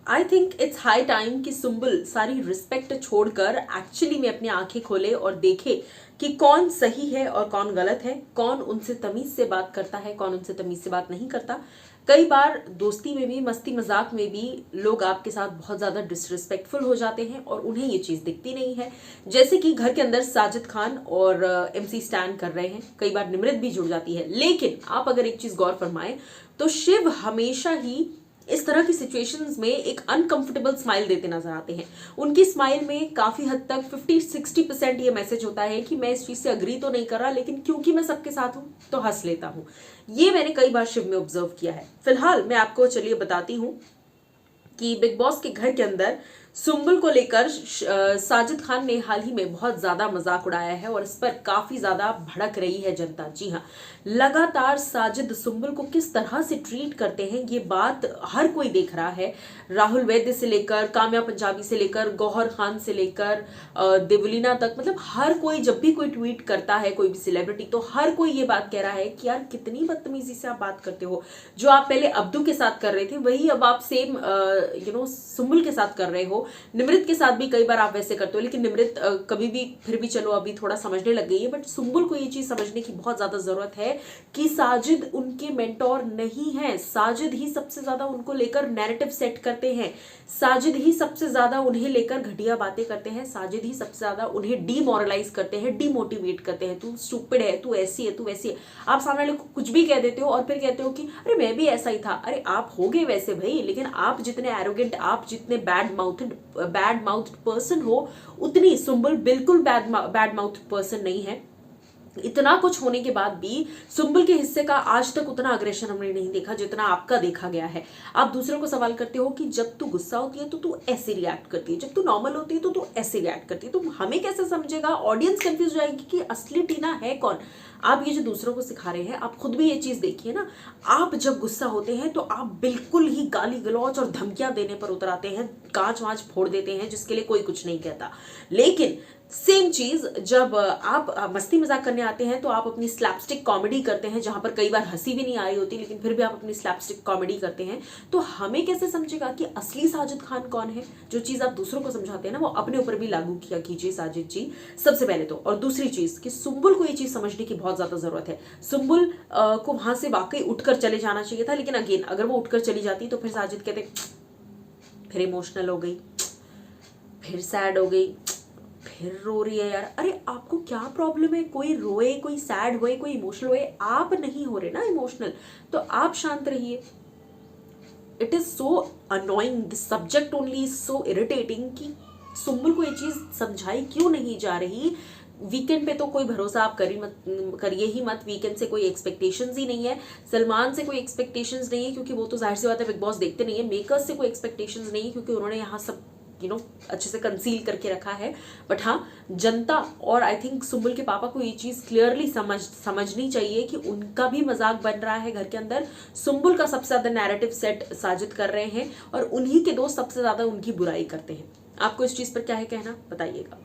I think it's high time कि सुम्बुल सारी respect छोड़कर एक्चुअली में अपनी आंखें खोले और देखे कि कौन सही है और कौन गलत है, कौन उनसे तमीज से बात करता है, कौन उनसे तमीज से बात नहीं करता। कई बार दोस्ती में भी, मस्ती मजाक में भी लोग आपके साथ बहुत ज्यादा डिसरिस्पेक्टफुल हो जाते हैं और उन्हें ये चीज दिखती नहीं है। जैसे कि घर के अंदर साजिद खान और MC स्टैन कर रहे हैं, कई बार निमृत भी जुड़ जाती है। लेकिन आप अगर एक चीज गौर फरमाएं तो शिव हमेशा ही इस तरह की सिचुएशंस में एक अनकंफर्टेबल स्माइल देते नजर आते हैं। उनकी स्माइल में काफी हद तक 50-60% ये मैसेज होता है कि मैं इस चीज से अग्री तो नहीं कर रहा, लेकिन क्योंकि मैं सबके साथ हूं तो हंस लेता हूं। ये मैंने कई बार शिव में ऑब्जर्व किया है। फिलहाल मैं आपको चलिए बताती हूं कि बिग बॉस के घर के अंदर सुम्बुल को लेकर साजिद खान ने हाल ही में बहुत ज्यादा मजाक उड़ाया है और इस पर काफी ज्यादा भड़क रही है जनता। जी हाँ, लगातार साजिद सुम्बुल को किस तरह से ट्रीट करते हैं ये बात हर कोई देख रहा है। राहुल वैद्य से लेकर काम्या पंजाबी से लेकर गौहर खान से लेकर देवलीना तक, मतलब हर कोई जब भी कोई ट्वीट करता है, कोई भी सेलिब्रिटी, तो हर कोई ये बात कह रहा है कि यार कितनी बदतमीजी से आप बात करते हो। जो आप पहले अब्दू के साथ कर रहे थे वही अब आप सेम सुम्बुल के साथ कर रहे हो। निमृत के साथ भी कई बार आप वैसे करते हो, लेकिन निमृत कभी भी फिर भी चलो अभी थोड़ा समझने लग गई है, बट सुम्बुल को ये चीज समझने की बहुत ज्यादा जरूरत है कि साजिद उनके मेंटोर नहीं है। साजिद ही सबसे ज्यादा उनको लेकर नैरेटिव सेट करते हैं, साजिद ही सबसे ज्यादा उन्हें लेकर घटिया बातें करते हैं, साजिद ही सबसे ज्यादा उन्हें डीमोरलाइज करते हैं, डीमोटिवेट करते हैं। तू स्टूपिड है, तू ऐसी है, तू वैसी है। आप सामने वाले को कुछ भी कह देते हो और फिर कहते हो कि अरे मैं भी ऐसा ही था। अरे आप हो गए वैसे भाई, लेकिन आप जितने एरोगेंट, आप जितने बैड माउथ पर्सन हो, उतनी सुम्बुल बिल्कुल बैड माउथ पर्सन नहीं है। इतना कुछ होने के बाद भी सुम्बुल के हिस्से का आज तक उतना अग्रेशन हमने नहीं देखा जितना आपका देखा गया है। आप दूसरों को सवाल करते हो कि जब तू गुस्सा होती है तो तू ऐसे रिएक्ट करती है, जब तू नॉर्मल होती है तो तू ऐसे रिएक्ट करती है। तो हमें कैसे समझेगा, ऑडियंस कंफ्यूज हो जाएगी कि असली टीना है कौन। आप ये जो दूसरों को सिखा रहे हैं, आप खुद भी ये चीज देखिए ना। आप जब गुस्सा होते हैं तो आप बिल्कुल ही गाली गलौज और धमकियां देने पर उतर आते हैं, कांच वांच फोड़ देते हैं, जिसके लिए कोई कुछ नहीं कहता। लेकिन सेम चीज जब आप मस्ती मजाक करने आते हैं तो आप अपनी स्लैपस्टिक कॉमेडी करते हैं, जहां पर कई बार हंसी भी नहीं आई होती, लेकिन फिर भी आप अपनी स्लैपस्टिक कॉमेडी करते हैं। तो हमें कैसे समझेगा कि असली साजिद खान कौन है। जो चीज आप दूसरों को समझाते हैं ना, वो अपने ऊपर भी लागू किया कीजिए साजिद जी, सबसे पहले तो। और दूसरी चीज कि सुम्बुल को ये चीज समझने की बहुत ज्यादा जरूरत है। सुम्बुल को वहां से वाकई उठकर चले जाना चाहिए था, लेकिन अगेन अगर वो उठकर चली जाती तो फिर साजिद कहते फिर इमोशनल हो गई, फिर सैड हो गई, फिर रो रही है यार। अरे आपको क्या प्रॉब्लम है, कोई रोए, कोई सैड होए, कोई इमोशनल होए, आप नहीं हो रहे ना इमोशनल, तो आप शांत रहिए। It is so annoying, the subject only is so irritating कि सुम्बुल को ये चीज समझाई क्यों नहीं जा रही। वीकेंड पे तो कोई भरोसा आप करिए ही मत। वीकेंड से कोई एक्सपेक्टेशंस ही नहीं है, सलमान से कोई एक्सपेक्टेशंस नहीं है क्योंकि वो तो जाहिर सी बात है बिग बॉस देखते नहीं है। मेकर्स से कोई एक्सपेक्टेशंस नहीं है क्योंकि उन्होंने यहाँ सब अच्छे से कंसील करके रखा है। बट हाँ, जनता और आई थिंक सुम्बुल के पापा को ये चीज क्लियरली समझनी चाहिए कि उनका भी मजाक बन रहा है घर के अंदर। सुम्बुल का सबसे ज्यादा नैरेटिव सेट साजिद कर रहे हैं और उन्हीं के दोस्त सबसे ज्यादा उनकी बुराई करते हैं। आपको इस चीज पर क्या है कहना, बताइएगा।